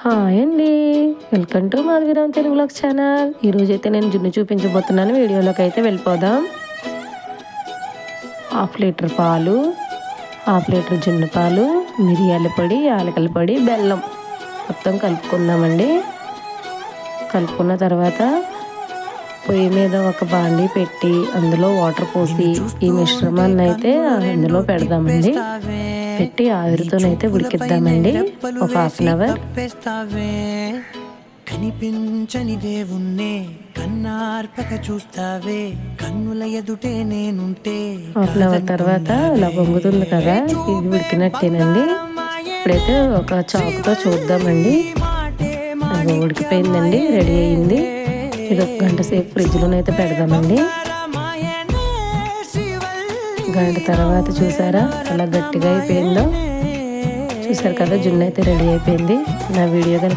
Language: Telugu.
హాయ్ అండి, welcome to Madhaviram Telugu vlogs channel. ఈరోజైతే నేను జున్ను చూపించబోతున్నాను. వీడియోలోకి అయితే వెళ్ళిపోదాం. 1/2 లీటర్ పాలు, 1/2 లీటర్ జున్ను పాలు, మిరియాల పొడి, యాలకల పొడి, బెల్లం మొత్తం కలుపుకుందామండి. కలుపుకున్న తర్వాత పొయ్యి మీద ఒక బాండీ పెట్టి అందులో వాటర్ పోసి ఈ మిశ్రమాన్ని అయితే అందులో పెడదామండి. పెట్టి ఆవిరితోనైతే ఉడికిద్దామండి ఒక 1/2 అవర్. కనిపించని దేవుణ్ణే కన్నార్పక చూస్తావే, కన్నుల ఎదుటే నేనుంటే. 1/2 అవర్ తర్వాత ఇలా పొంగుతుంది కదా, ఇది ఉడికినట్టేనండి. ఇప్పుడైతే ఒక చాకుతో చూద్దామండి. అది ఉడికిపోయిందండి, రెడీ అయింది. ఇది 1 గంట సేపు ఫ్రిడ్జ్లోనైతే పెడదామండి. గంట తర్వాత చూసారా అలా గట్టిగా అయిపోయిందో. చూసారు కదా, జున్ను అయితే రెడీ అయిపోయింది. నా వీడియో కనుక